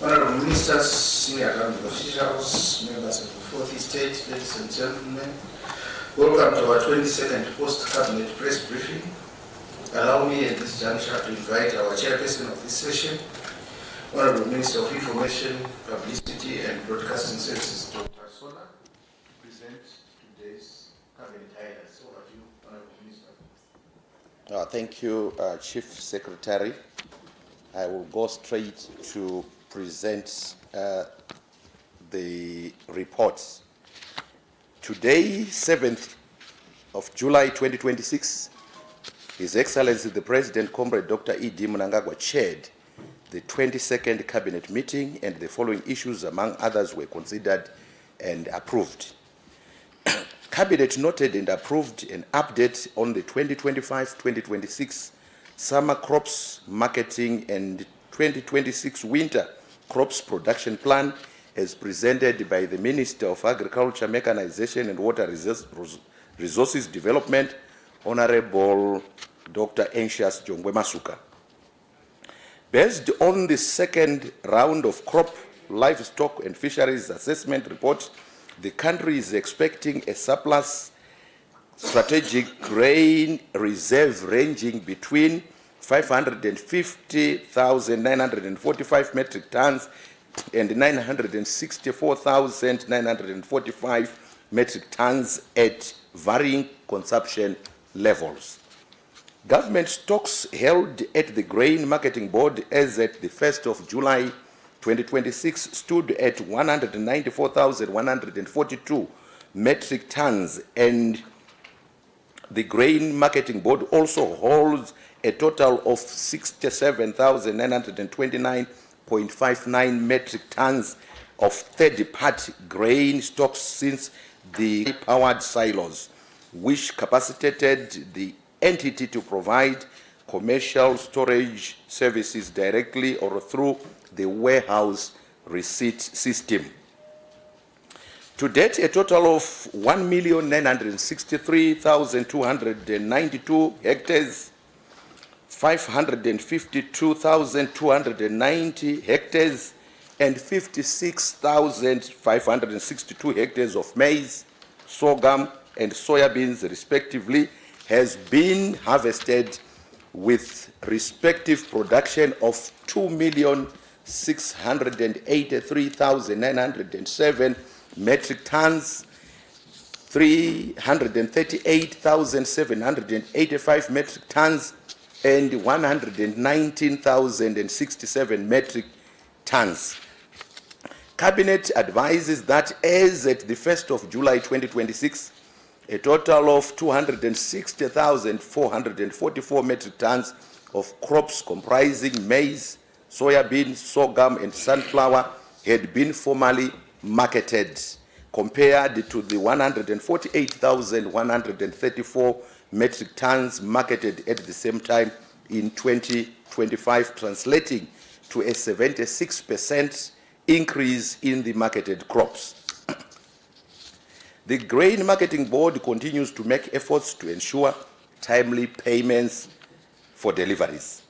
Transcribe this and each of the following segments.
Honorable Ministers, senior government officials, members of the Fourth Estate, ladies and gentlemen, welcome to our 22nd post-cabinet press briefing. Allow me at this juncture to invite our chairperson of this session, Honorable Minister of Information, Publicity and Broadcasting Services, Dr. Sola, to present today's cabinet highlights. Over to you, Honorable Minister. Thank you, Chief Secretary. I will go straight to present the reports. Today, 7th of July 2026, His Excellency the President, Comrade Dr. E.D. Mnangagwa, chaired the 22nd Cabinet meeting, and the following issues, among others, were considered and approved. Cabinet noted and approved an update on the 2025-2026 summer crops marketing and 2026 winter crops production plan as presented by the Minister of Agriculture, Mechanization and Water Resources Development, Honorable Dr. Anxious Jongwe Masuka. Based on the second round of crop, livestock and fisheries assessment report, the country is expecting a surplus strategic grain reserve ranging between 550,945 metric tons and 964,945 metric tons at varying consumption levels. Government stocks held at the Grain Marketing Board as at the 1st of July 2026 stood at 194,142 metric tons, and the Grain Marketing Board also holds a total of 67,929.59 metric tons of third-party grain stocks since the powered silos, which capacitated the entity to provide commercial storage services directly or through the warehouse receipt system. To date, a total of 1,963,292 hectares, 552,290 hectares, and 56,562 hectares of maize, sorghum, and soybeans, respectively, has been harvested with respective production of 2,683,907 metric tons, 338,785 metric tons, and 119,067 metric tons. Cabinet advises that as at the 1st of July 2026, a total of 260,444 metric tons of crops comprising maize, soybean, sorghum, and sunflower had been formally marketed, compared to the 148,134 metric tons marketed at the same time in 2025, translating to a 76% increase in the marketed crops. The Grain Marketing Board continues to make efforts to ensure timely payments for deliveries.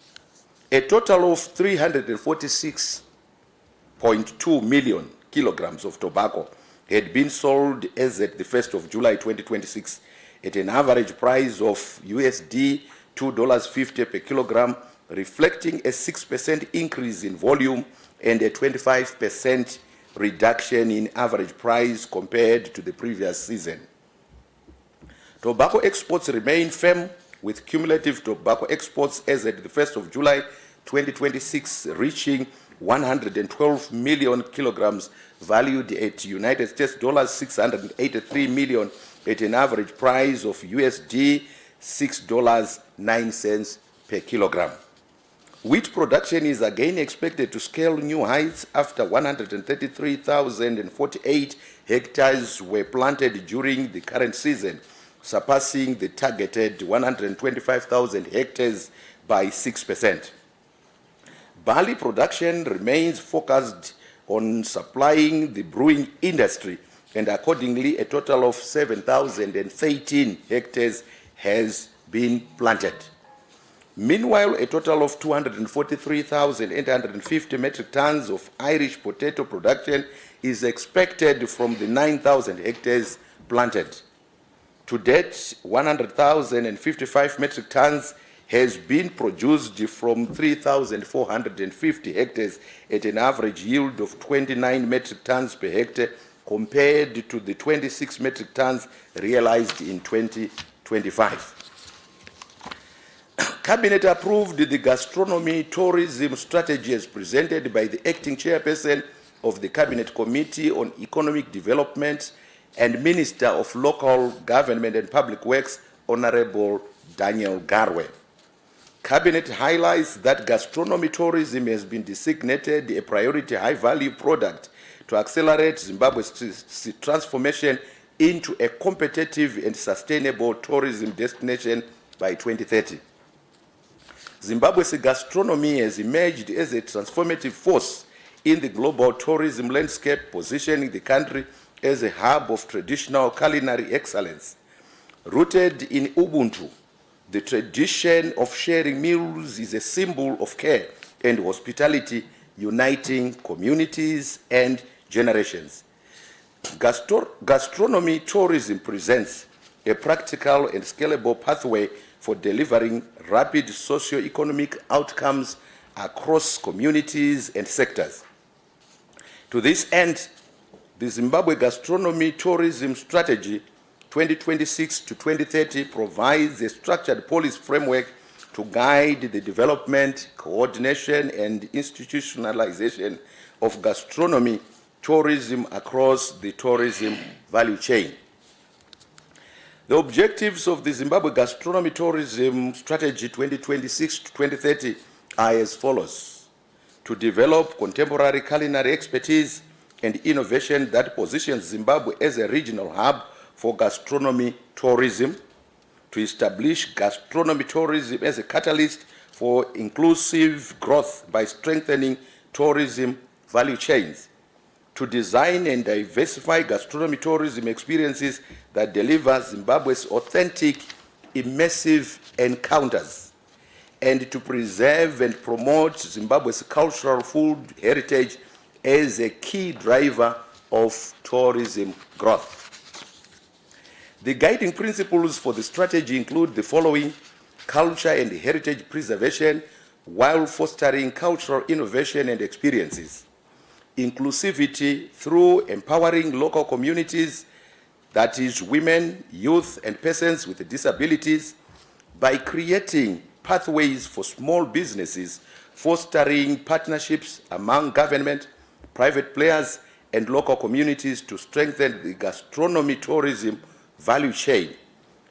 A total of 346.2 million kilograms of tobacco had been sold as at the 1st of July 2026 at an average price of USD $2.50 per kilogram, reflecting a 6% increase in volume and a 25% reduction in average price compared to the previous season. Tobacco exports remain firm, with cumulative tobacco exports as at the 1st of July 2026 reaching 112 million kilograms, valued at United States dollars 683 million at an average price of USD $6.09 per kilogram. Wheat production is again expected to scale new heights after 133,048 hectares were planted during the current season, surpassing the targeted 125,000 hectares by 6%. Barley production remains focused on supplying the brewing industry and accordingly a total of 7,013 hectares has been planted. Meanwhile, a total of 243,850 metric tons of Irish potato production is expected from the 9,000 hectares planted. To date, 100,055 metric tons has been produced from 3,450 hectares at an average yield of 29 metric tons per hectare compared to the 26 metric tons realized in 2025. Cabinet approved the gastronomy tourism strategy as presented by the acting chairperson of the Cabinet Committee on Economic Development and Minister of Local Government and Public Works, Honorable Daniel Garwe. Cabinet highlights that gastronomy tourism has been designated a priority high-value product to accelerate Zimbabwe's transformation into a competitive and sustainable tourism destination by 2030. Zimbabwe's gastronomy has emerged as a transformative force in the global tourism landscape, positioning the country as a hub of traditional culinary excellence. Rooted in Ubuntu, the tradition of sharing meals is a symbol of care and hospitality, uniting communities and generations. Gastronomy tourism presents a practical and scalable pathway for delivering rapid socio-economic outcomes across communities and sectors. To this end, the Zimbabwe Gastronomy Tourism Strategy 2026 to 2030 provides a structured policy framework to guide the development, coordination, and institutionalization of gastronomy tourism across the tourism value chain. The objectives of the Zimbabwe Gastronomy Tourism Strategy 2026 to 2030 are as follows: to develop contemporary culinary expertise and innovation that positions Zimbabwe as a regional hub for gastronomy tourism, to establish gastronomy tourism as a catalyst for inclusive growth by strengthening tourism value chains, to design and diversify gastronomy tourism experiences that deliver Zimbabwe's authentic, immersive encounters, and to preserve and promote Zimbabwe's cultural food heritage as a key driver of tourism growth. The guiding principles for the strategy include the following: culture and heritage preservation while fostering cultural innovation and experiences; inclusivity through empowering local communities, that is women, youth, and persons with disabilities, by creating pathways for small businesses, fostering partnerships among government, private players, and local communities to strengthen the gastronomy tourism value chain,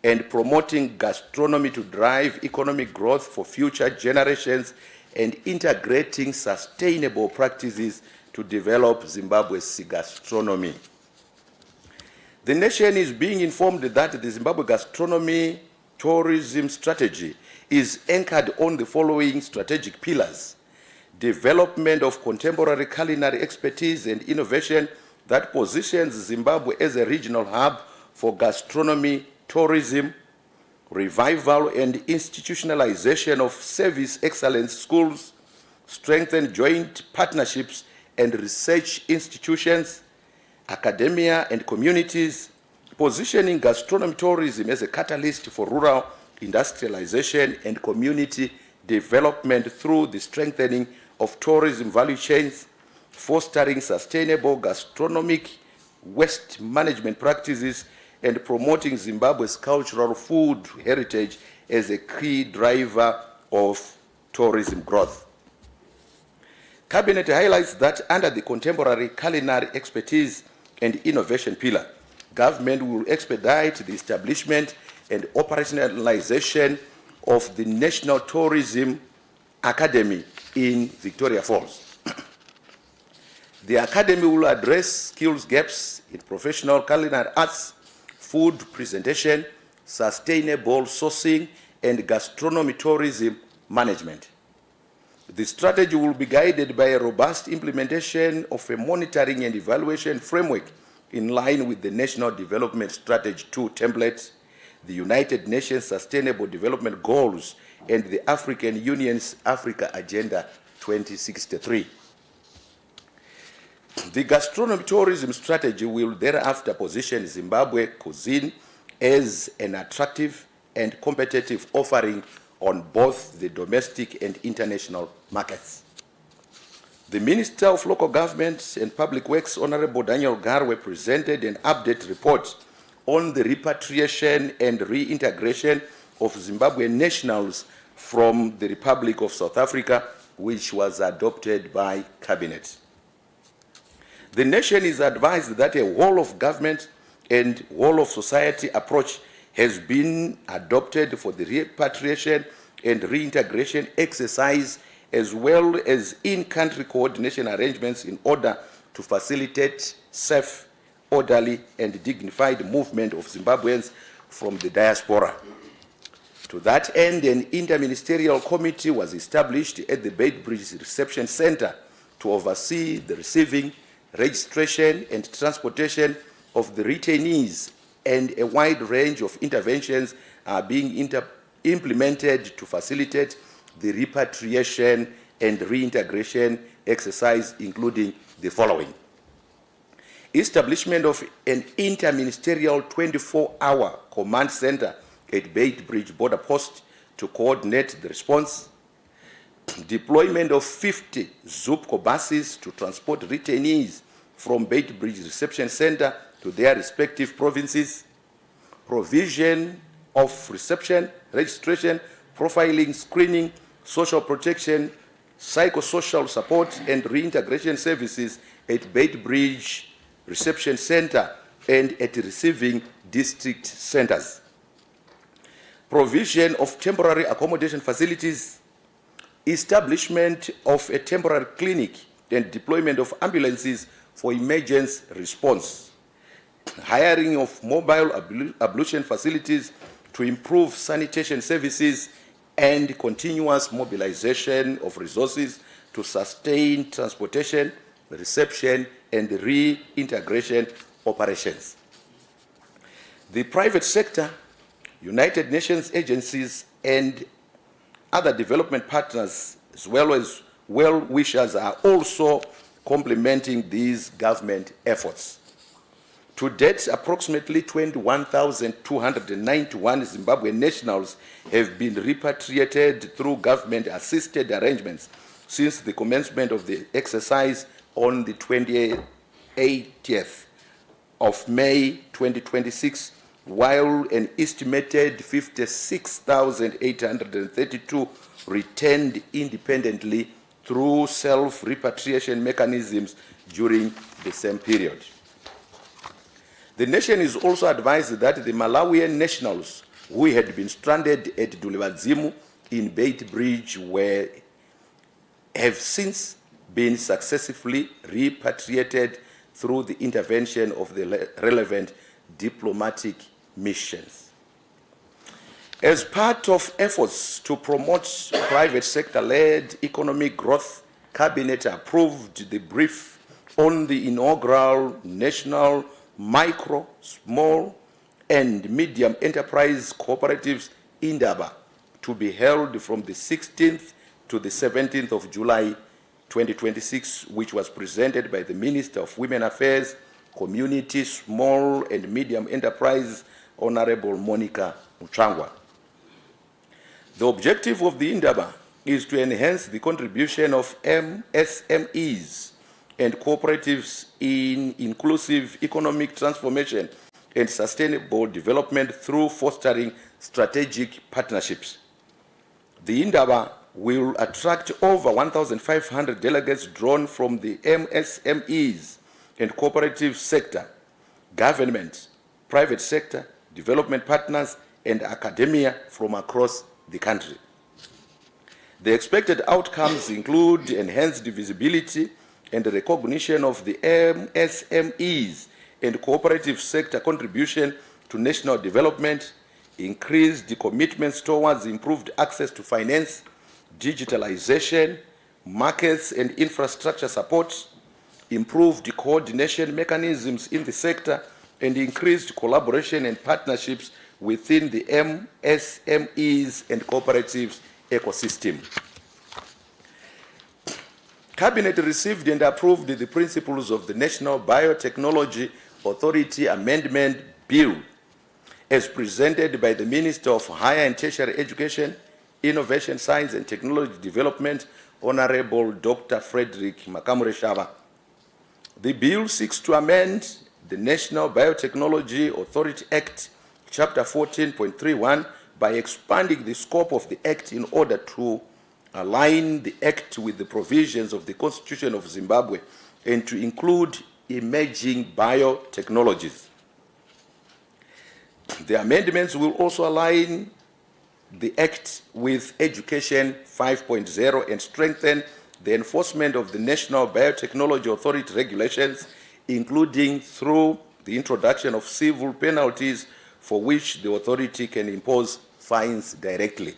and promoting gastronomy to drive economic growth for future generations, and integrating sustainable practices to develop Zimbabwe's gastronomy. The nation is being informed that the Zimbabwe Gastronomy Tourism Strategy is anchored on the following strategic pillars: development of contemporary culinary expertise and innovation that positions Zimbabwe as a regional hub for gastronomy tourism; revival and institutionalization of service excellence schools; strengthen joint partnerships and research institutions, academia and communities, positioning gastronomy tourism as a catalyst for rural industrialization and community development through the strengthening of tourism value chains, fostering sustainable gastronomic waste management practices, and promoting Zimbabwe's cultural food heritage as a key driver of tourism growth. Cabinet highlights that under the contemporary culinary expertise and innovation pillar, government will expedite the establishment and operationalization of the National Tourism Academy in Victoria Falls. The Academy will address skills gaps in professional culinary arts, food presentation, sustainable sourcing, and gastronomy tourism management. The strategy will be guided by a robust implementation of a monitoring and evaluation framework in line with the National Development Strategy 2 template, the United Nations Sustainable Development Goals, and the African Union's Africa Agenda 2063. The gastronomic tourism strategy will thereafter position Zimbabwe cuisine as an attractive and competitive offering on both the domestic and international markets. The Minister of Local Government and Public Works, Honorable Daniel Garwe, presented an update report on the repatriation and reintegration of Zimbabwean nationals from the Republic of South Africa, which was adopted by Cabinet. The nation is advised that a whole of government and whole of society approach has been adopted for the repatriation and reintegration exercise, as well as in-country coordination arrangements in order to facilitate safe, orderly, and dignified movement of Zimbabweans from the diaspora. To that end, an interministerial committee was established at the Beitbridge Reception Center to oversee the receiving, registration, and transportation of the retainees, and a wide range of interventions are being implemented to facilitate the repatriation and reintegration exercise, including the following: establishment of an interministerial 24-hour command center at Beitbridge border post to coordinate the response, deployment of 50 Zupco buses to transport retainees from Beitbridge Reception Center to their respective provinces, provision of reception, registration, profiling, screening, social protection, psychosocial support, and reintegration services at Beitbridge Reception Center and at receiving district centers, provision of temporary accommodation facilities, establishment of a temporary clinic, and deployment of ambulances for emergency response, hiring of mobile ablution facilities to improve sanitation services, and continuous mobilization of resources to sustain transportation, reception, and reintegration operations. The private sector, United Nations agencies, and other development partners, as well as well-wishers, are also complementing these government efforts. To date, approximately 21,291 Zimbabwean nationals have been repatriated through government-assisted arrangements since the commencement of the exercise on the 28th of May 2026, while an estimated 56,832 returned independently through self-repatriation mechanisms during the same period. The nation is also advised that the Malawian nationals who had been stranded at Dulivadzimu in Beitbridge have since been successfully repatriated through the intervention of the relevant diplomatic missions. As part of efforts to promote private sector-led economic growth, Cabinet approved the brief on the inaugural National Micro, Small, and Medium Enterprise Cooperatives Indaba to be held from the 16th to the 17th of July 2026, which was presented by the Minister of Women Affairs, Community, Small, and Medium Enterprise, Honorable Monica Muchangwa. The objective of the Indaba is to enhance the contribution of MSMEs and cooperatives in inclusive economic transformation and sustainable development through fostering strategic partnerships. The Indaba will attract over 1,500 delegates drawn from the MSMEs and cooperative sector, government, private sector, development partners, and academia from across the country. The expected outcomes include enhanced visibility and recognition of the MSMEs and cooperative sector contribution to national development, increased commitments towards improved access to finance, digitalization, markets and infrastructure support, improved coordination mechanisms in the sector, and increased collaboration and partnerships within the MSMEs and cooperatives ecosystem. Cabinet received and approved the principles of the National Biotechnology Authority Amendment Bill as presented by the Minister of Higher and Tertiary Education, Innovation, Science and Technology Development, Honorable Dr. Frederick Makamure-Shaba. The bill seeks to amend the National Biotechnology Authority Act, Chapter 14.31, by expanding the scope of the Act in order to align the Act with the provisions of the Constitution of Zimbabwe and to include emerging biotechnologies. The amendments will also align the Act with Education 5.0 and strengthen the enforcement of the National Biotechnology Authority regulations, including through the introduction of civil penalties for which the authority can impose fines directly.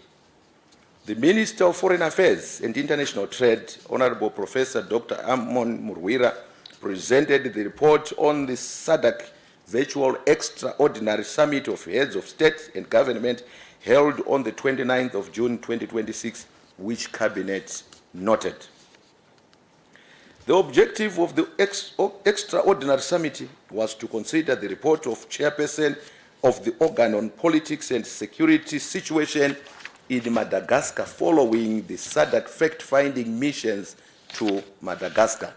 The Minister of Foreign Affairs and International Trade, Honorable Professor Dr. Amon Murwira, presented the report on the SADC Virtual Extraordinary Summit of Heads of State and Government held on the 29th of June 2026, which Cabinet noted. The objective of the Extraordinary Summit was to consider the report of Chairperson of the Organ on Politics and Security Situation in Madagascar following the SADC fact-finding missions to Madagascar.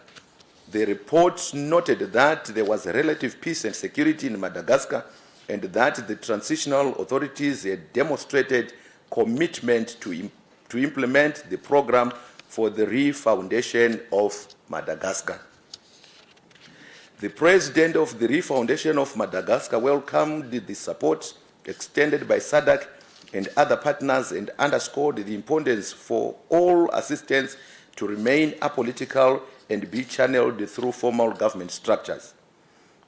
The report noted that there was relative peace and security in Madagascar and that the transitional authorities had demonstrated commitment to implement the program for the re-foundation of Madagascar. The President of the Re-Foundation of Madagascar welcomed the support extended by SADC and other partners and underscored the importance for all assistance to remain apolitical and be channeled through formal government structures.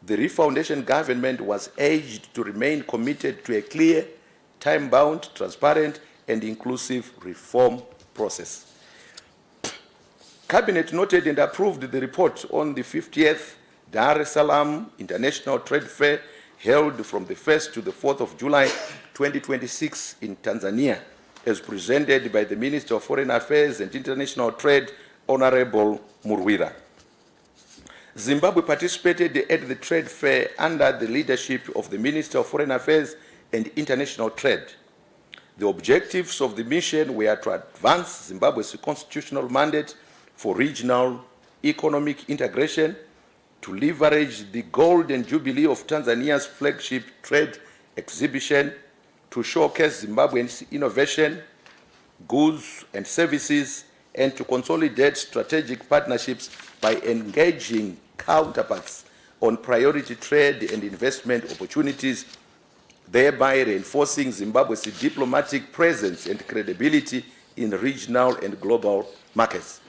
The Re-Foundation government was urged to remain committed to a clear, time-bound, transparent, and inclusive reform process. Cabinet noted and approved the report on the 50th Dar es Salaam International Trade Fair held from the 1st to the 4th of July 2026 in Tanzania, as presented by the Minister of Foreign Affairs and International Trade, Honorable Murwira. Zimbabwe participated at the trade fair under the leadership of the Minister of Foreign Affairs and International Trade. The objectives of the mission were to advance Zimbabwe's constitutional mandate for regional economic integration, to leverage the Golden Jubilee of Tanzania's flagship trade exhibition, to showcase Zimbabwe's innovation, goods and services, and to consolidate strategic partnerships by engaging counterparts on priority trade and investment opportunities, thereby reinforcing Zimbabwe's diplomatic presence and credibility in regional and global markets.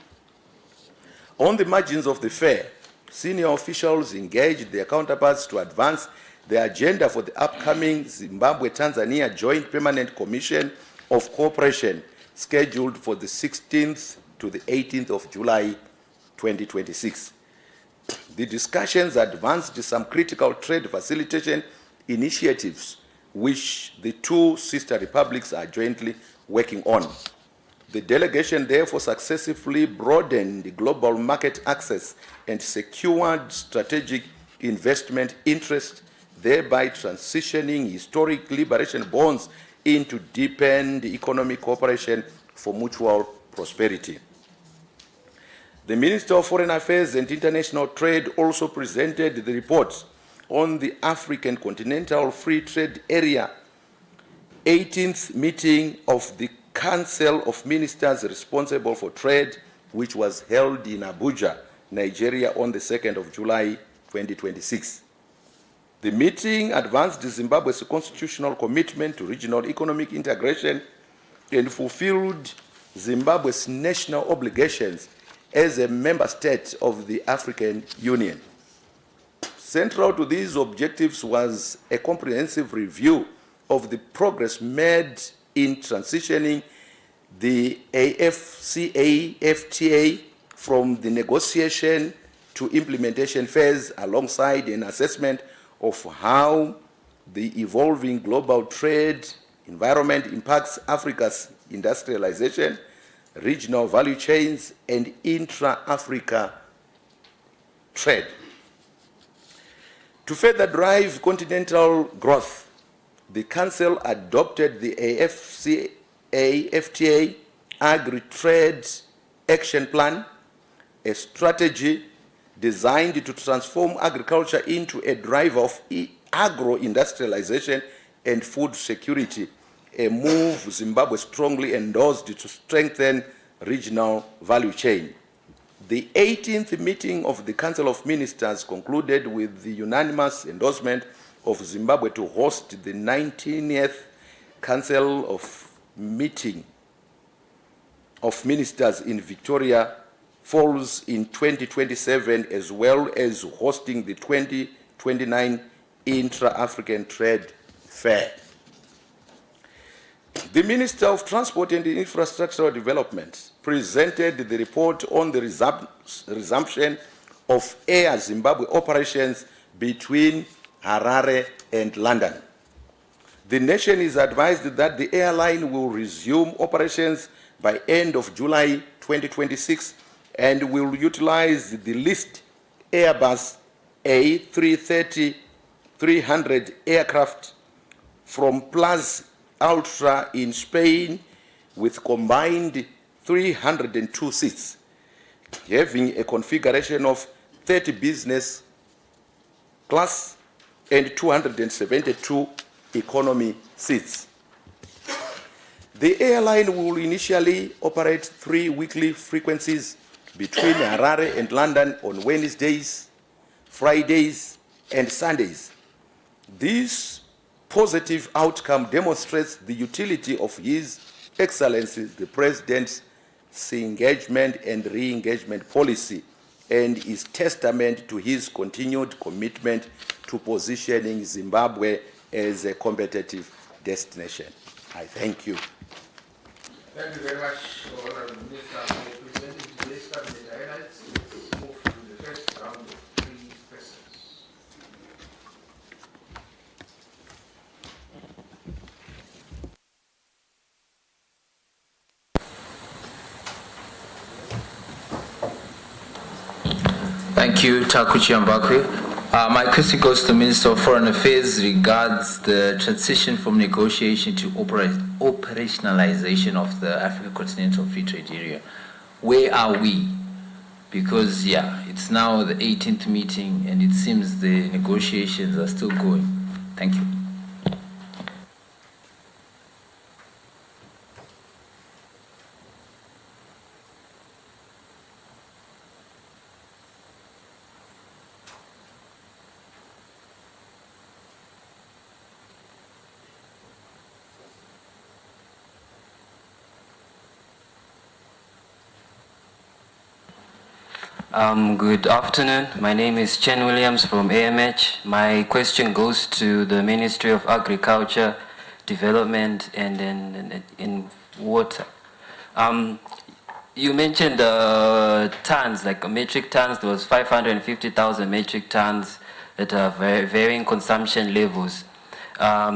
On the margins of the fair, senior officials engaged their counterparts to advance the agenda for the upcoming Zimbabwe-Tanzania Joint Permanent Commission of Cooperation, scheduled for the 16th to the 18th of July 2026. The discussions advanced some critical trade facilitation initiatives which the two sister republics are jointly working on. The delegation therefore successfully broadened global market access and secured strategic investment interest, thereby transitioning historic liberation bonds into deepened economic cooperation for mutual prosperity. The Minister of Foreign Affairs and International Trade also presented the report on the African Continental Free Trade Area 18th meeting of the Council of Ministers responsible for trade, which was held in Abuja, Nigeria on the 2nd of July 2026. The meeting advanced Zimbabwe's constitutional commitment to regional economic integration and fulfilled Zimbabwe's national obligations as a member state of the African Union. Central to these objectives was a comprehensive review of the progress made in transitioning the AFCA-FTA from the negotiation to implementation phase alongside an assessment of how the evolving global trade environment impacts Africa's industrialization, regional value chains, and intra-Africa trade. To further drive continental growth, the Council adopted the AFTA Agri-Trade Action Plan, a strategy designed to transform agriculture into a driver of agro-industrialization and food security, a move Zimbabwe strongly endorsed to strengthen regional value chain. The 18th meeting of the Council of Ministers concluded with the unanimous endorsement of Zimbabwe to host the 19th Council of Meeting of Ministers in Victoria Falls in 2027, as well as hosting the 2029 Intra-African Trade Fair. The Minister of Transport and Infrastructural Development presented the report on the resumption of Air Zimbabwe operations between Harare and London. The nation is advised that the airline will resume operations by end of July 2026 and will utilize the leased Airbus A330-300 aircraft from Plus Ultra in Spain with combined 302 seats, having a configuration of 30 business class and 272 economy seats. The airline will initially operate 3 weekly frequencies between Harare and London on Wednesdays, Fridays, and Sundays. This positive outcome demonstrates the utility of His Excellency the President's engagement and re-engagement policy and is testament to his continued commitment to positioning Zimbabwe as a competitive destination. I thank you. Thank you very much, Honorable Minister, for presenting today's cabinet highlights. Let's move to the first round of 3 questions. Thank you, Takuchi Mbakwe. My question goes to the Minister of Foreign Affairs regards the transition from negotiation to operationalization of the African Continental Free Trade Area. Where are we? Because, it's now the 18th meeting and it seems the negotiations are still going. Thank you. Good afternoon. My name is Chen Williams from AMH. My question goes to the Ministry of Agriculture, Development, and in Water. You mentioned tons, like metric tons. There was 550,000 metric tons at varying consumption levels.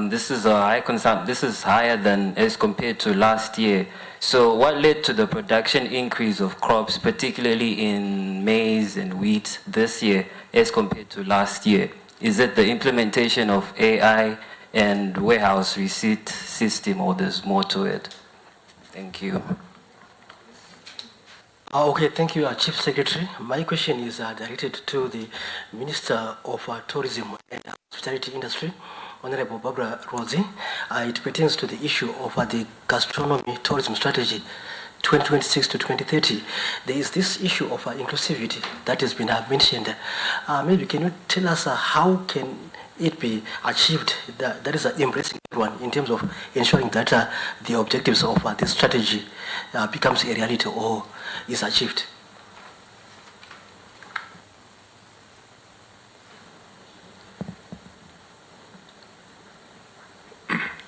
This is a high This is higher than as compared to last year. So what led to the production increase of crops, particularly in maize and wheat this year as compared to last year? Is it the implementation of AI and warehouse receipt system, or there's more to it? Thank you. Okay, thank you, Chief Secretary. My question is directed to the Minister of Tourism and Hospitality Industry, Honorable Barbara Rosie. It pertains to the issue of the gastronomy tourism strategy 2026 to 2030. There is this issue of inclusivity that has been mentioned. Maybe can you tell us how can it be achieved, that is embracing everyone in terms of ensuring that the objectives of this strategy becomes a reality or is achieved?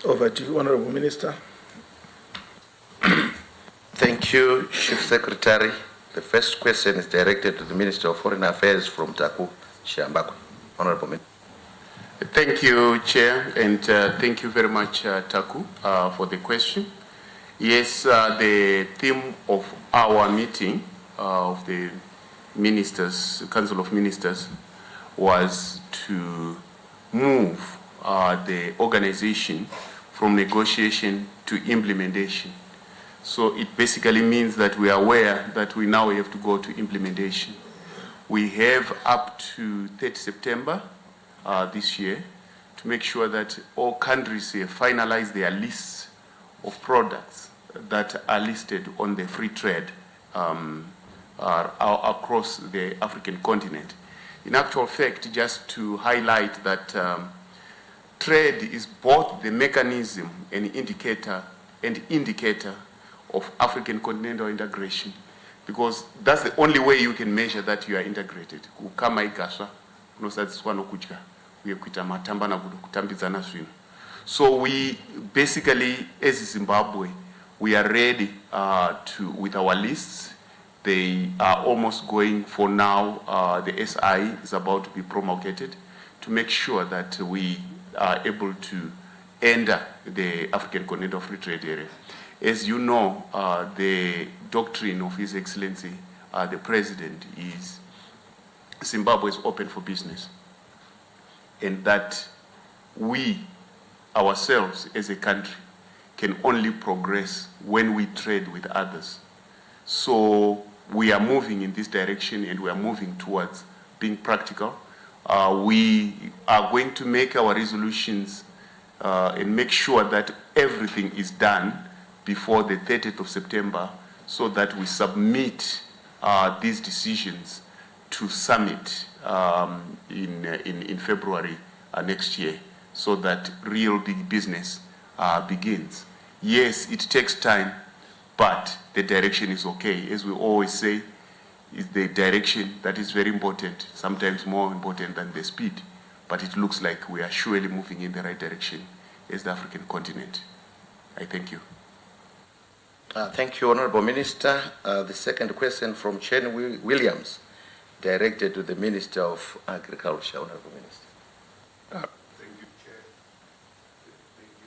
Over to you, Honorable Minister. Thank you, Chief Secretary. The first question is directed to the Minister of Foreign Affairs from Taku Chiambakwe. Honorable Minister. Thank you, Chair, and thank you very much, Taku, for the question. Yes, the theme of our meeting of the Ministers, Council of Ministers, was to move the organization from negotiation to implementation. So it basically means that we are aware that we now have to go to implementation. We have up to 30 September this year to make sure that all countries have finalized their lists of products that are listed on the free trade across the African continent. In actual fact, just to highlight that trade is both the mechanism and indicator of African continental integration, because that's the only way you can measure that you are integrated. Kama igaswa, unosadziwa nokudya, uye kuita matamba na kutambidzana zvinhu. So we basically, as Zimbabwe, we are ready with our lists. They are almost going for now. The SI is about to be promulgated to make sure that we are able to enter the African Continental Free Trade Area. As you know, the doctrine of His Excellency, the President, is Zimbabwe is open for business, and that we ourselves as a country can only progress when we trade with others. So we are moving in this direction, and we are moving towards being practical. We are going to make our resolutions and make sure that everything is done before the 30th of September, so that we submit these decisions to summit in February next year, so that real big business begins. Yes, it takes time, but the direction is okay. As we always say, it's the direction that is very important, sometimes more important than the speed, but it looks like we are surely moving in the right direction as the African continent. I thank you. Thank you, Honorable Minister. The second question from Chen Williams, directed to the Minister of Agriculture. Honorable Minister. Thank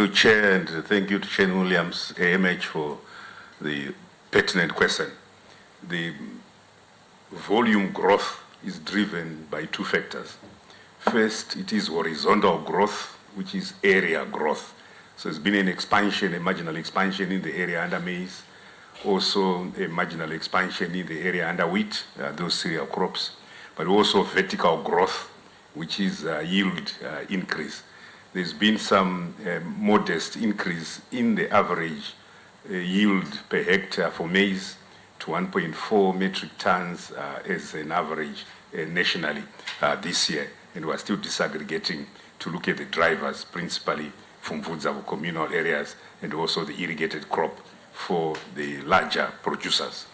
you, Chair, and thank you to Chen Williams, AMH, for the pertinent question. The volume growth is driven by two factors. First, it is horizontal growth, which is area growth. So there's been an expansion, a marginal expansion in the area under maize, also a marginal expansion in the area under wheat, those cereal crops, but also vertical growth, which is yield increase. There's been some modest increase in the average yield per hectare for maize to 1.4 metric tons as an average nationally this year. And we're still disaggregating to look at the drivers, principally from Vudzavu communal areas and also the irrigated crop for the larger producers.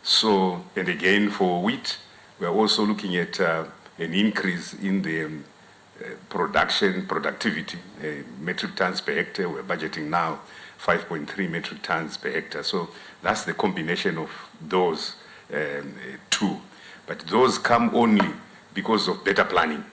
So, and again for wheat, we're also looking at an increase in the productivity, metric tons per hectare. We're budgeting now 5.3 metric tons per hectare. So that's the combination of those two. But those come only because of better planning,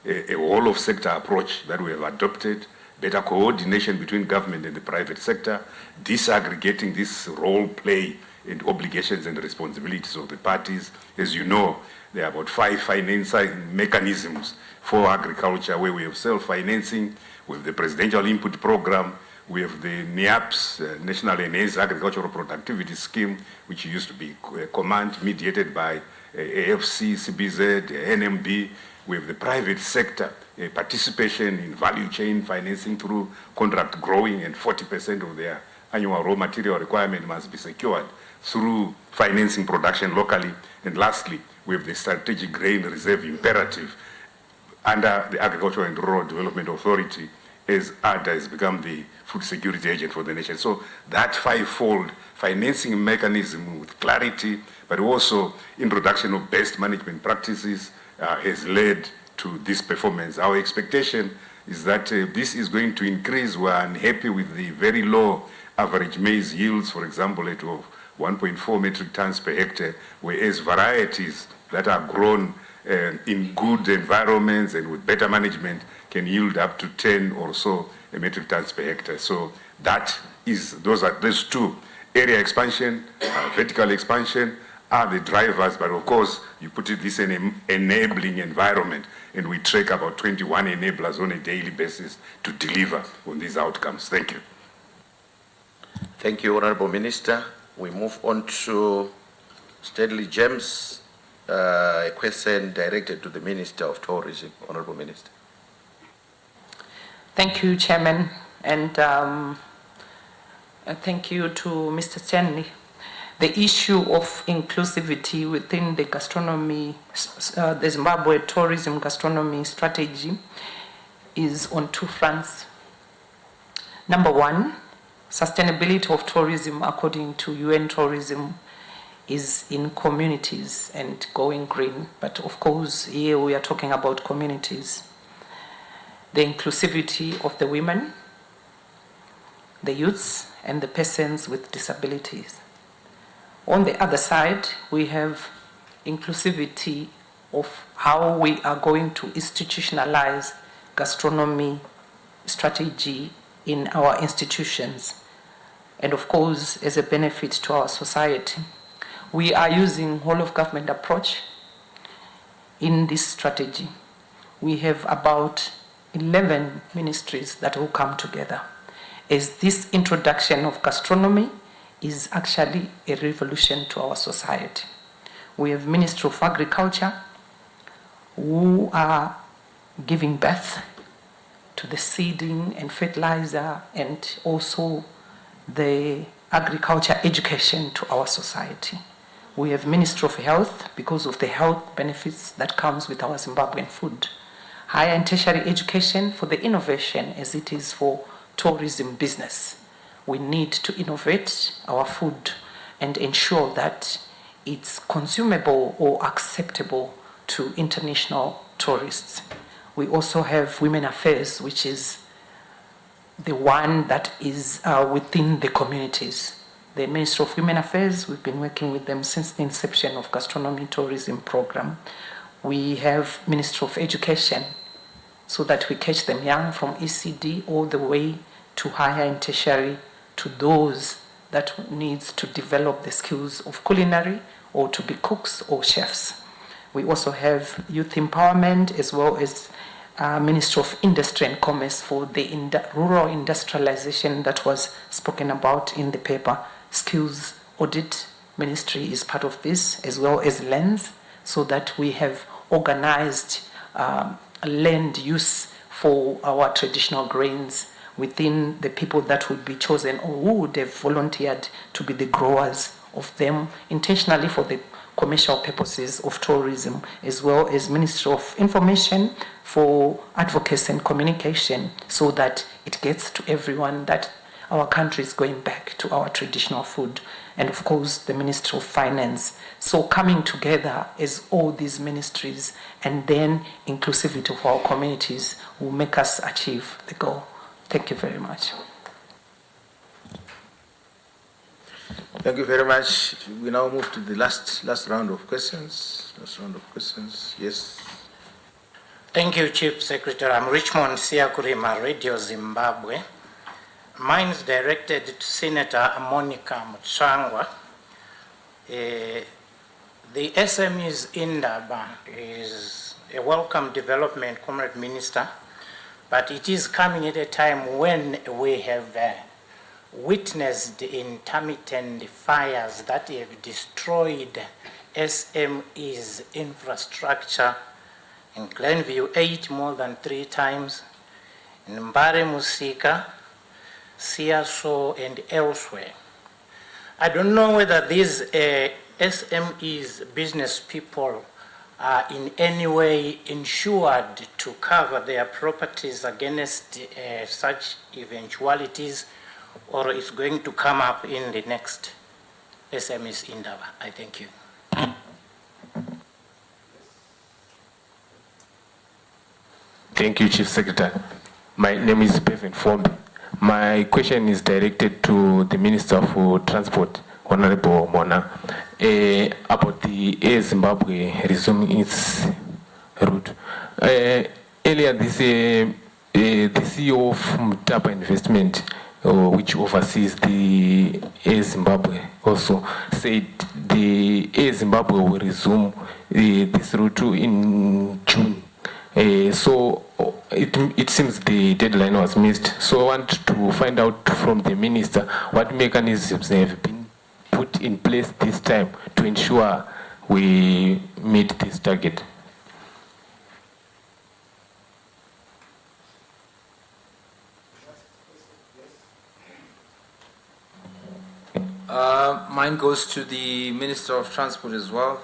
a whole of sector approach that we have adopted, better coordination between government and the private sector, disaggregating this role play and obligations and responsibilities of the parties. As you know, there are about 5 financing mechanisms for agriculture, where we have self-financing, with the Presidential Input Program, we have the NEAPS, National Enhanced Agricultural Productivity Scheme, which used to be command mediated by AFC, CBZ, NMB. We have the private sector participation in value chain financing through contract growing, and 40% of their annual raw material requirement must be secured through financing production locally. And lastly, we have the strategic grain reserve imperative under the Agricultural and Rural Development Authority, as ADA has become the food security agent for the nation. So that 5-fold financing mechanism with clarity, but also introduction of best management practices has led to this performance. Our expectation is that this is going to increase. We're unhappy with the very low average maize yields, for example, at 1.4 metric tons per hectare, whereas varieties that are grown in good environments and with better management can yield up to 10 or so metric tons per hectare. So those two, area expansion, vertical expansion, are the drivers, but of course you put this in an enabling environment, and we track about 21 enablers on a daily basis to deliver on these outcomes. Thank you. Thank you, Honorable Minister. We move on to Stanley James, a question directed to the Minister of Tourism. Honorable Minister. Thank you, Chairman, and thank you to Mr. Stanley. The issue of inclusivity within the gastronomy, the Zimbabwe tourism gastronomy strategy is on two fronts. Number one, sustainability of tourism according to UN tourism is in communities and going green. But of course, here we are talking about communities. The inclusivity of the women, the youths, and the persons with disabilities. On the other side, we have inclusivity of how we are going to institutionalize gastronomy strategy in our institutions, and of course, as a benefit to our society. We are using whole of government approach in this strategy. We have about 11 ministries that will come together, as this introduction of gastronomy is actually a revolution to our society. We have Ministry of Agriculture who are giving birth to the seeding and fertilizer and also the agriculture education to our society. We have Ministry of Health because of the health benefits that comes with our Zimbabwean food. Higher and tertiary education for the innovation as it is for tourism business. We need to innovate our food and ensure that it's consumable or acceptable to international tourists. We also have Women Affairs, which is the one that is within the communities. The Ministry of Women Affairs, we've been working with them since the inception of Gastronomy Tourism Program. We have Ministry of Education, so that we catch them young from ECD all the way to higher and tertiary, to those that needs to develop the skills of culinary or to be cooks or chefs. We also have youth empowerment as well as Ministry of Industry and Commerce for the rural industrialization that was spoken about in the paper. Skills Audit Ministry is part of this, as well as LENS, so that we have organized land use for our traditional grains within the people that would be chosen or who would have volunteered to be the growers of them intentionally for the commercial purposes of tourism, as well as Ministry of Information for advocacy and communication, so that it gets to everyone that our country is going back to our traditional food, and of course the Ministry of Finance. So coming together as all these ministries and then inclusivity of our communities will make us achieve the goal. Thank you very much. Thank you very much. We now move to the last round of questions. Yes. Thank you, Chief Secretary. I'm Richmond Siakurima, Radio Zimbabwe. Mine is directed to Senator Monica Mutsvangwa. The SMEs Indaba is a welcome development, Comrade Minister, but it is coming at a time when we have witnessed intermittent fires that have destroyed SMEs infrastructure in Glenview 8 more than 3 times, in Mbare Musika, Siaso, and elsewhere. I don't know whether these SMEs, business people, are in any way insured to cover their properties against such eventualities, or it's going to come up in the next SMEs Indaba. I thank you. Thank you, Chief Secretary. My name is Bevan Fombi. My question is directed to the Minister for Transport, Honorable Mona, about the Air Zimbabwe resuming its route. Earlier this year, the CEO of Mutapa Investment, which oversees the Air Zimbabwe, also said the Air Zimbabwe will resume this route in June. So it seems the deadline was missed. So I want to find out from the minister what mechanisms have been put in place this time to ensure we meet this target. Mine goes to the Minister of Transport as well.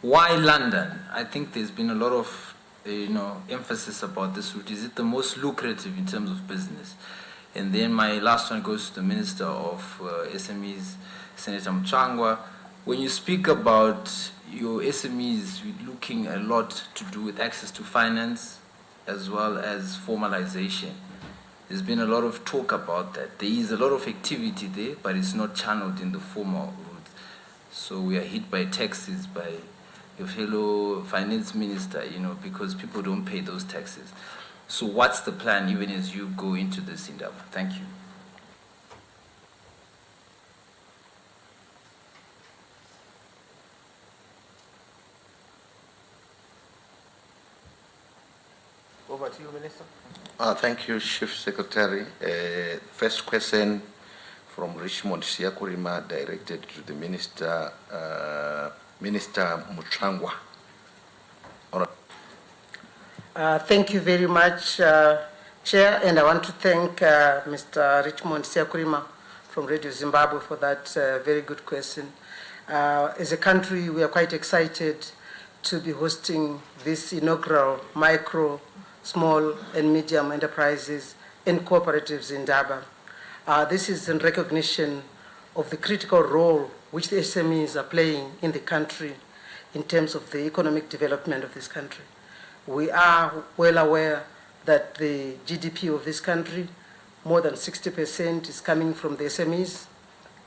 Why London? I think there's been a lot of emphasis about this route. Is it the most lucrative in terms of business? And then my last one goes to the Minister of SMEs, Senator Mchangwa. When you speak about your SMEs, we're looking a lot to do with access to finance as well as formalization. There's been a lot of talk about that. There is a lot of activity there, but it's not channeled in the formal route. So we are hit by taxes by your fellow finance minister, because people don't pay those taxes. So what's the plan even as you go into this endeavor? Thank you. Over to you, Minister. Thank you, Chief Secretary. First question from Richmond Siakurima, directed to the Minister, Minister Mchangwa. Thank you very much, Chair, and I want to thank Mr. Richmond Siakurima from Radio Zimbabwe for that very good question. As a country, we are quite excited to be hosting this inaugural micro, small and medium enterprises and cooperatives in Durban. This is in recognition of the critical role which the SMEs are playing in the country in terms of the economic development of this country. We are well aware that the GDP of this country, more than 60% is coming from the SMEs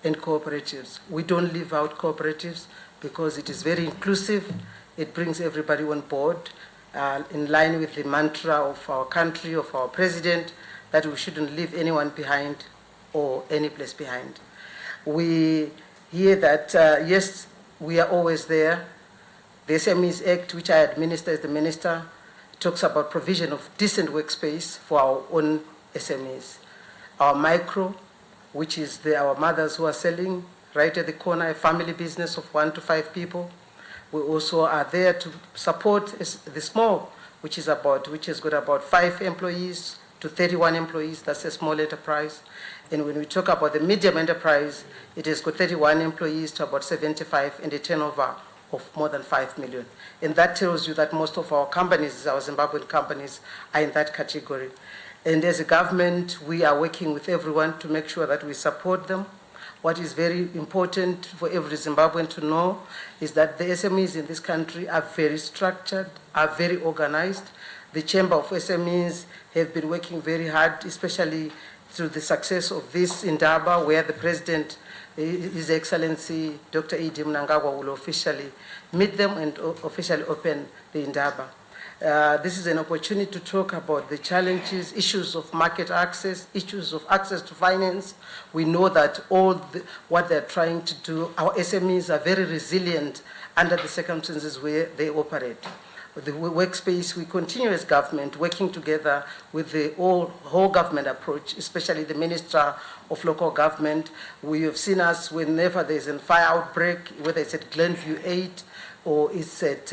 and cooperatives. We don't leave out cooperatives because it is very inclusive. It brings everybody on board. In line with the mantra of our country, of our president, that we shouldn't leave anyone behind or any place behind. We hear that, yes, we are always there. The SMEs Act, which I administer as the minister, talks about provision of decent workspace for our own SMEs. Our micro, which is our mothers who are selling right at the corner, a family business of 1 to 5 people. We also are there to support the small, which has got about 5 employees to 31 employees. That's a small enterprise. And when we talk about the medium enterprise, it has got 31 employees to about 75 and a turnover of more than 5 million. And that tells you that most of our companies, our Zimbabwean companies, are in that category. And as a government, we are working with everyone to make sure that we support them. What is very important for every Zimbabwean to know is that the SMEs in this country are very structured, are very organized. The Chamber of SMEs have been working very hard, especially through the success of this Indaba, where the President, His Excellency Dr. E.D. Mnangagwa, will officially meet them and officially open the Indaba. This is an opportunity to talk about the challenges, issues of market access, issues of access to finance. We know that what they're trying to do, our SMEs are very resilient under the circumstances where they operate. With the workspace, we continue as government working together with the whole government approach, especially the Minister of Local Government. We have seen us whenever there's a fire outbreak, whether it's at Glenview 8, or it's at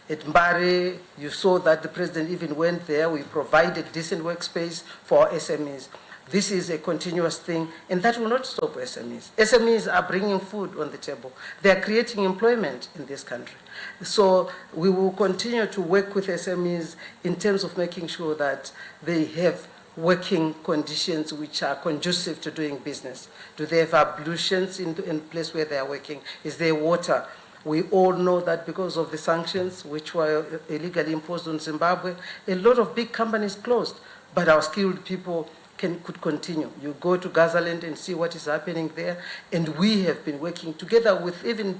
Mbare. You saw that the President even went there. We provided decent workspace for our SMEs. This is a continuous thing, and that will not stop SMEs. SMEs are bringing food on the table. They are creating employment in this country. So we will continue to work with SMEs in terms of making sure that they have working conditions which are conducive to doing business. Do they have ablutions in place where they are working? Is there water? We all know that because of the sanctions which were illegally imposed on Zimbabwe, a lot of big companies closed, but our skilled people could continue. You go to Gazaland and see what is happening there, and we have been working together with even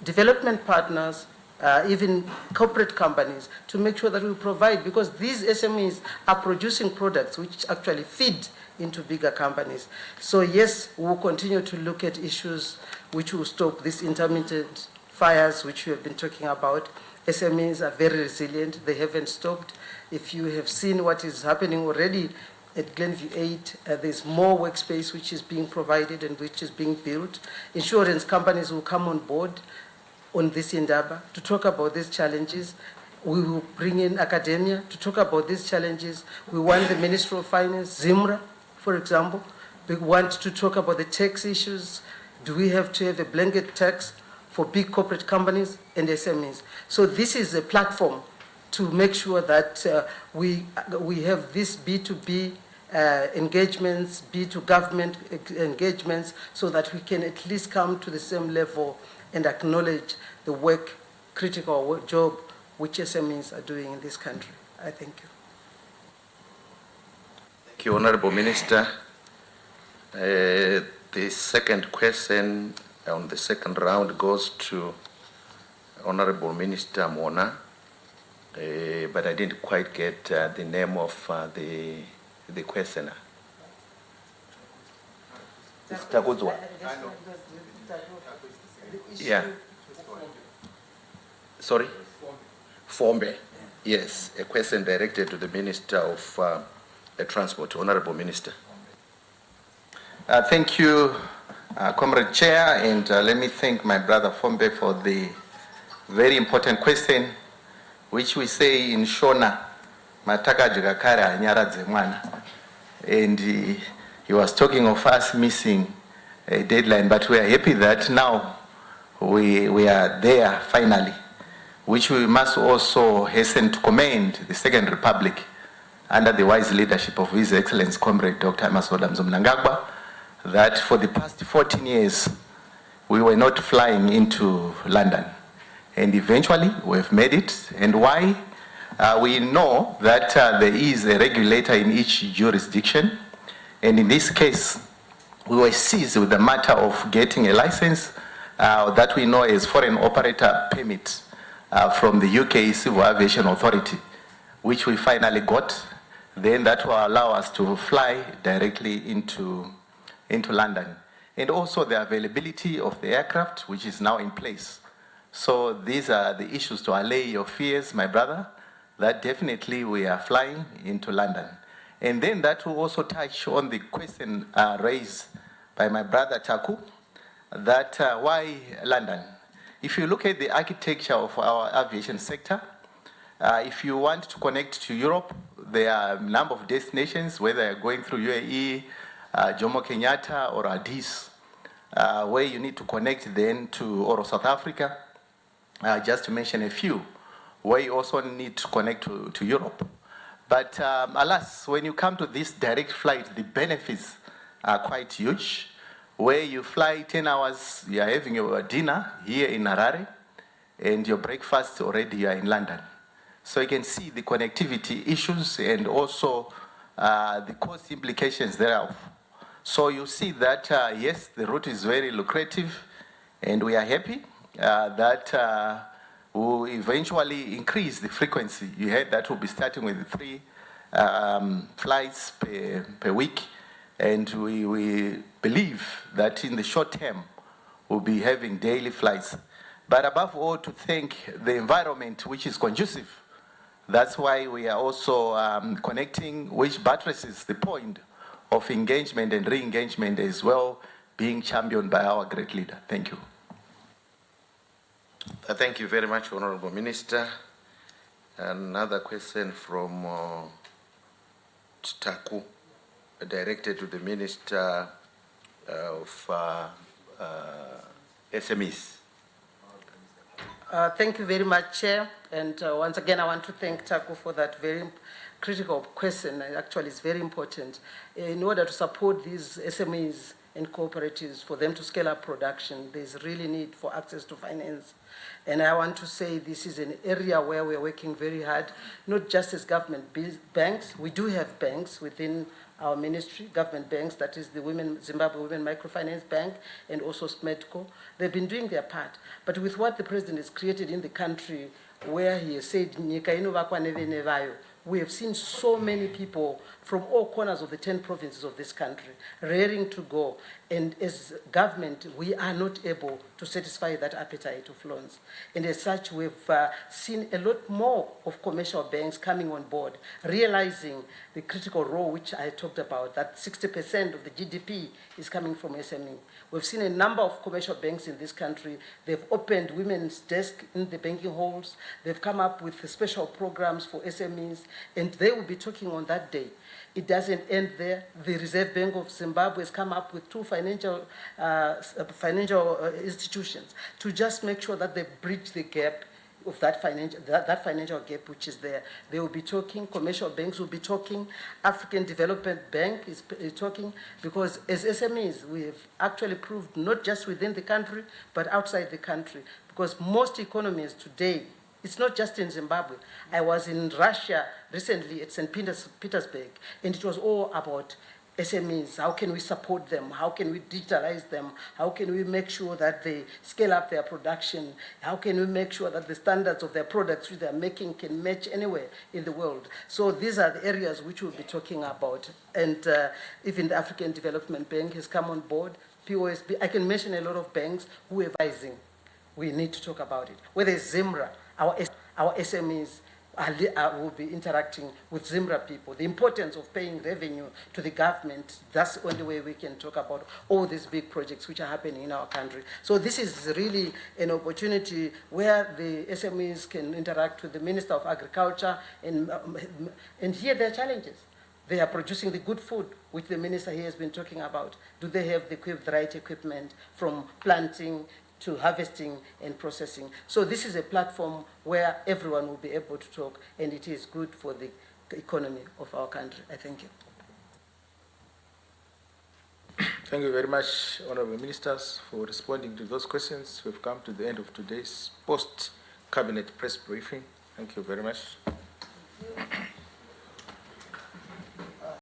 development partners, even corporate companies, to make sure that we provide, because these SMEs are producing products which actually feed into bigger companies. So yes, we will continue to look at issues which will stop these intermittent fires which we have been talking about. SMEs are very resilient, they haven't stopped. If you have seen what is happening already at Glenview 8, there's more workspace which is being provided and which is being built. Insurance companies will come on board on this Indaba to talk about these challenges. We will bring in academia to talk about these challenges. We want the Ministry of Finance, Zimra, for example. We want to talk about the tax issues. Do we have to have a blanket tax for big corporate companies and SMEs? So this is a platform to make sure that we have this B2B engagements, B2Government engagements, so that we can at least come to the same level and acknowledge the work, critical work, job which SMEs are doing in this country. I thank you. Thank you, Honorable Minister. The second question on the second round goes to Honorable Minister Mona, but I didn't quite get the name of the questioner. It's Takuzwa. Yeah. Sorry? Fombe. Yes, a question directed to the Minister of Transport. Honorable Minister. Thank you, Comrade Chair, and let me thank my brother Fombe for the very important question, which we say in Shona, mataka jigakara nyaradze mwana. And he was talking of us missing a deadline, but we are happy that now we are there finally, which we must also hasten to commend the Second Republic under the wise leadership of His Excellency Comrade Dr. Masoda Mnangagwa, that for the past 14 years we were not flying into London. And eventually we've made it. And why? We know that there is a regulator in each jurisdiction. And in this case, we were seized with the matter of getting a license that we know as foreign operator permit from the UK Civil Aviation Authority, which we finally got. Then that will allow us to fly directly into London. And also the availability of the aircraft, which is now in place. So these are the issues to allay your fears, my brother, that definitely we are flying into London. And then that will also touch on the question raised by my brother Taku, that why London? If you look at the architecture of our aviation sector, if you want to connect to Europe, there are a number of destinations, whether you're going through UAE, Jomo Kenyatta or Addis, where you need to connect then to or South Africa, just to mention a few, where you also need to connect to Europe. But alas, when you come to this direct flight, the benefits are quite huge. Where you fly 10 hours, you are having your dinner here in Harare, and your breakfast already you are in London. So you can see the connectivity issues and also the cost implications thereof. So you see that, yes, the route is very lucrative, and we are happy that we'll eventually increase the frequency. You heard that we'll be starting with 3 flights per week, and we believe that in the short term, we'll be having daily flights. But above all, to thank the environment, which is conducive. That's why we are also connecting, which buttresses the point of engagement and re-engagement as well, being championed by our great leader. Thank you. Thank you very much, Honorable Minister. Another question from Taku, directed to the Minister of SMEs. Thank you very much, Chair. And once again, I want to thank Taku for that very critical question. Actually, it's very important. In order to support these SMEs and cooperatives, for them to scale up production, there's really need for access to finance. And I want to say this is an area where we're working very hard, not just as government banks. We do have banks within our ministry, government banks, that is the Zimbabwe Women Microfinance Bank, and also SMEDCO. They've been doing their part. But with what the president has created in the country, where he has said, "Nyika inovakwa nevenevayo," we have seen so many people from all corners of the 10 provinces of this country raring to go. And as government, we are not able to satisfy that appetite of loans. And as such, we've seen a lot more of commercial banks coming on board, realizing the critical role which I talked about, that 60% of the GDP is coming from SME. We've seen a number of commercial banks in this country. They've opened women's desks in the banking halls. They've come up with special programs for SMEs, and they will be talking on that day. It doesn't end there. The Reserve Bank of Zimbabwe has come up with 2 financial institutions to just make sure that they bridge the gap of that financial gap which is there. They will be talking, commercial banks will be talking, African Development Bank is talking, because as SMEs, we have actually proved not just within the country, but outside the country, because most economies today, it's not just in Zimbabwe. I was in Russia recently at St. Petersburg, and it was all about SMEs. How can we support them? How can we digitalize them? How can we make sure that they scale up their production? How can we make sure that the standards of their products which they're making can match anywhere in the world? So these are the areas which we'll be talking about. And even the African Development Bank has come on board, POSB. I can mention a lot of banks who are advising. We need to talk about it. Whether it's Zimra, our SMEs will be interacting with Zimbra people. The importance of paying revenue to the government, that's the only way we can talk about all these big projects which are happening in our country. So this is really an opportunity where the SMEs can interact with the Minister of Agriculture and hear their challenges. They are producing the good food, which the minister here has been talking about. Do they have the right equipment from planting to harvesting and processing? So this is a platform where everyone will be able to talk, and it is good for the economy of our country. I thank you. Thank you very much, Honorable Ministers, for responding to those questions. We've come to the end of today's post-cabinet press briefing. Thank you very much. Thank you.